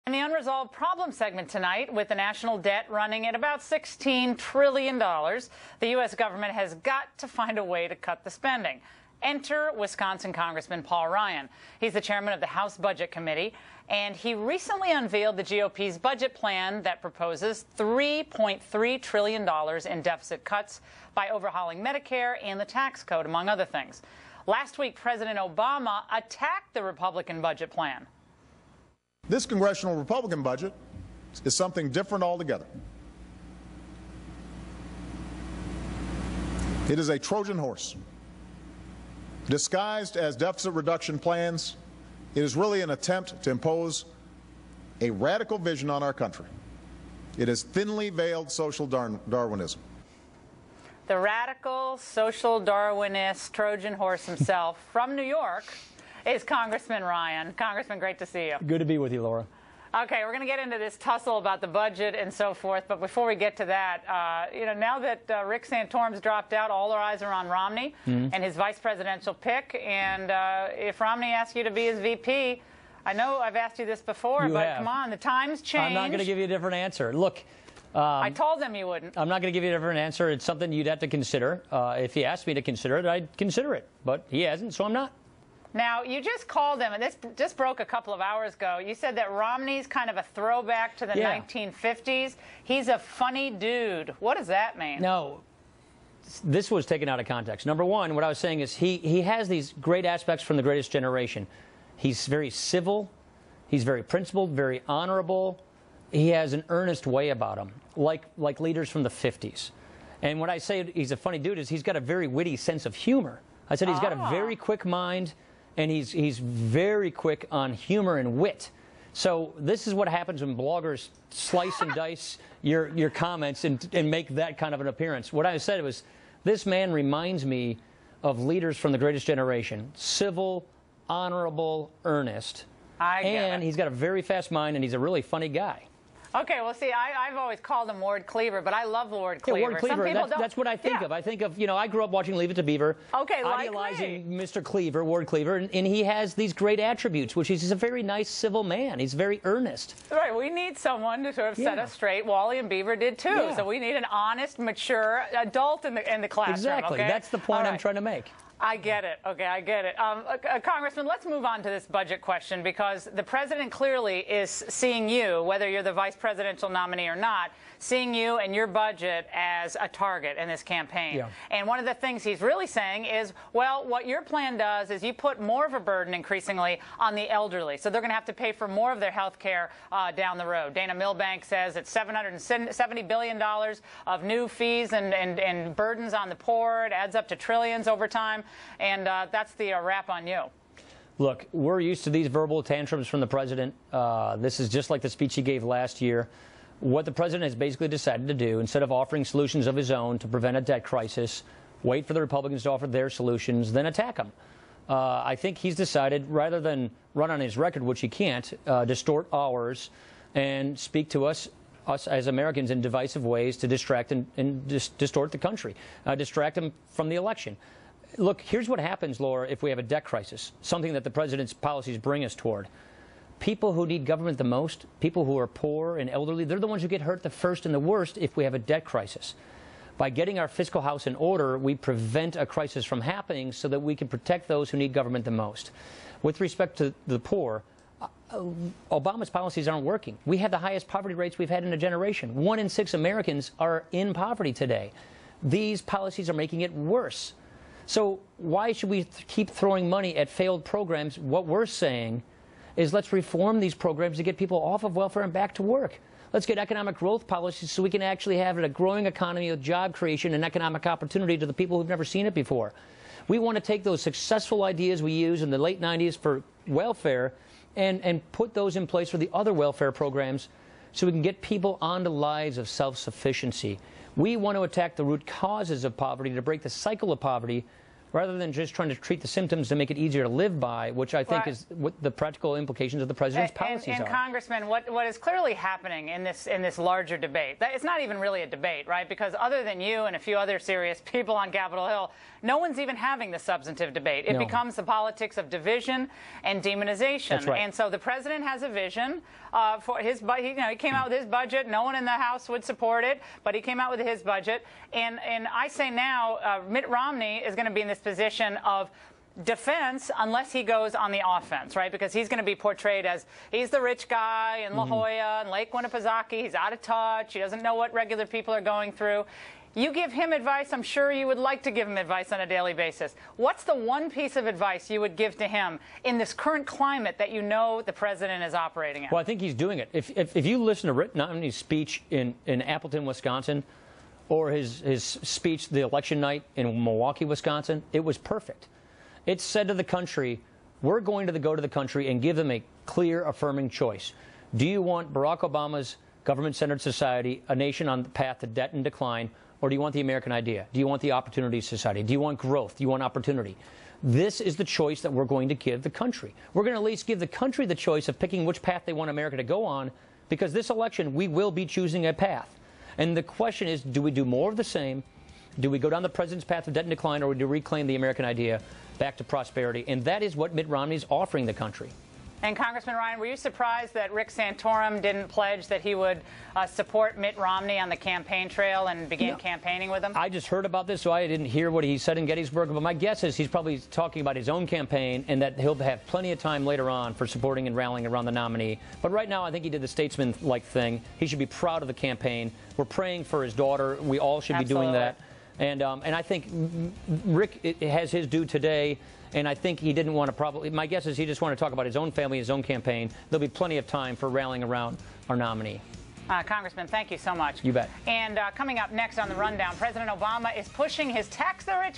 In the unresolved problem segment tonight, with the national debt running at about $16 trillion, the U.S. government has got to find a way to cut the spending. Enter Wisconsin Congressman Paul Ryan. He's the chairman of the House Budget Committee, and he recently unveiled the GOP's budget plan that proposes $3.3 trillion in deficit cuts by overhauling Medicare and the tax code, among other things. Last week, President Obama attacked the Republican budget plan. This congressional Republican budget is something different altogether. It is a Trojan horse. Disguised as deficit reduction plans, it is really an attempt to impose a radical vision on our country. It is thinly veiled social Darwinism. The radical social Darwinist Trojan horse himself from New York is Congressman Ryan. Congressman, great to see you. Good to be with you, Laura. Okay, we're going to get into this tussle about the budget and so forth, but before we get to that, now that Rick Santorum's dropped out, all our eyes are on Romney and his vice presidential pick, and if Romney asks you to be his VP, I know I've asked you this before, come on, the times change. I'm not going to give you a different answer. Look, I told him you wouldn't. I'm not going to give you a different answer. It's something you'd have to consider. If he asked me to consider it, I'd consider it, but he hasn't, so I'm not. Now, you just called him, and this just broke a couple of hours ago. You said that Romney's kind of a throwback to the 1950s. He's a funny dude. What does that mean? No, this was taken out of context. Number one, what I was saying is he has these great aspects from the greatest generation. He's very civil. He's very principled, very honorable. He has an earnest way about him, like leaders from the 50s. And when I say he's a funny dude, is he's got a very witty sense of humor. I said he's got a very quick mind. And he's very quick on humor and wit. So this is what happens when bloggers slice and dice your comments and make that kind of an appearance. What I said was, this man reminds me of leaders from the greatest generation. Civil, honorable, earnest. And he's got a very fast mind, and he's a really funny guy. Okay, well, see, I've always called him Ward Cleaver, but I love Ward Cleaver. Yeah, Ward Cleaver, that's what I think of. I think of, I grew up watching Leave It to Beaver, idealizing Mr. Cleaver, Ward Cleaver, and he has these great attributes, which is he's a very nice, civil man. He's very earnest. Right, we need someone to sort of set us straight. Wally and Beaver did, too. Yeah. So we need an honest, mature adult in the classroom. Exactly. Okay? That's the point I'm trying to make. I get it. Okay, I get it. Congressman, let's move on to this budget question, because the president clearly is seeing you, whether you're the vice presidential nominee or not, seeing you and your budget as a target in this campaign. Yeah. And one of the things he's really saying is, well, what your plan does is you put more of a burden increasingly on the elderly. So they're going to have to pay for more of their health care down the road. Dana Milbank says it's $770 billion of new fees and burdens on the poor. It adds up to trillions over time. And that's the wrap on you. Look, we're used to these verbal tantrums from the president. This is just like the speech he gave last year. What the president has basically decided to do, instead of offering solutions of his own to prevent a debt crisis, wait for the Republicans to offer their solutions, then attack them. I think he's decided, rather than run on his record, which he can't, distort ours and speak to us as Americans in divisive ways to distract and distort the country, distract them from the election. Look, here's what happens, Laura, if we have a debt crisis, something that the president's policies bring us toward. People who need government the most, people who are poor and elderly, they're the ones who get hurt the first and the worst if we have a debt crisis. By getting our fiscal house in order, we prevent a crisis from happening so that we can protect those who need government the most. With respect to the poor, Obama's policies aren't working. We have the highest poverty rates we've had in a generation. 1 in 6 Americans are in poverty today. These policies are making it worse. So why should we keep throwing money at failed programs? What we're saying is let's reform these programs to get people off of welfare and back to work. Let's get economic growth policies so we can actually have a growing economy with job creation and economic opportunity to the people who've never seen it before. We want to take those successful ideas we used in the late 90s for welfare and put those in place for the other welfare programs so we can get people onto lives of self-sufficiency. We want to attack the root causes of poverty to break the cycle of poverty rather than just trying to treat the symptoms to make it easier to live by, which I think is what the practical implications of the president's policies and are. Congressman, what is clearly happening in this larger debate, it's not even really a debate, right? Because other than you and a few other serious people on Capitol Hill, no one's even having the substantive debate. It becomes the politics of division and demonization. That's right. And so the president has a vision for his budget. He came out with his budget. No one in the House would support it, but he came out with his budget. And I say now, Mitt Romney is going to be in this position of defense unless he goes on the offense, right? Because he's going to be portrayed as he's the rich guy in La Jolla and Lake Winnipesaukee. He's out of touch. He doesn't know what regular people are going through. You give him advice. I'm sure you would like to give him advice on a daily basis. What's the one piece of advice you would give to him in this current climate that you know the president is operating in? Well, I think he's doing it. If you listen to Mitt Romney's speech in Appleton, Wisconsin, or his speech the election night in Milwaukee, Wisconsin, it was perfect. It said to the country, we're going to go to the country and give them a clear, affirming choice. Do you want Barack Obama's government-centered society, a nation on the path to debt and decline, or do you want the American idea? Do you want the opportunity society? Do you want growth? Do you want opportunity? This is the choice that we're going to give the country. We're going to at least give the country the choice of picking which path they want America to go on, because this election, we will be choosing a path. And the question is, do we do more of the same? Do we go down the president's path of debt and decline, or do we reclaim the American idea back to prosperity? And that is what Mitt Romney is offering the country. And Congressman Ryan, were you surprised that Rick Santorum didn't pledge that he would support Mitt Romney on the campaign trail and begin campaigning with him? I just heard about this, so I didn't hear what he said in Gettysburg. But my guess is he's probably talking about his own campaign and that he'll have plenty of time later on for supporting and rallying around the nominee. But right now, I think he did the statesman-like thing. He should be proud of the campaign. We're praying for his daughter. We all should be doing that. And I think Rick has his due today. And I think he didn't want to my guess is he just wanted to talk about his own family, his own campaign. There'll be plenty of time for rallying around our nominee. Congressman, thank you so much. You bet. And coming up next on The Rundown, President Obama is pushing his tax the rich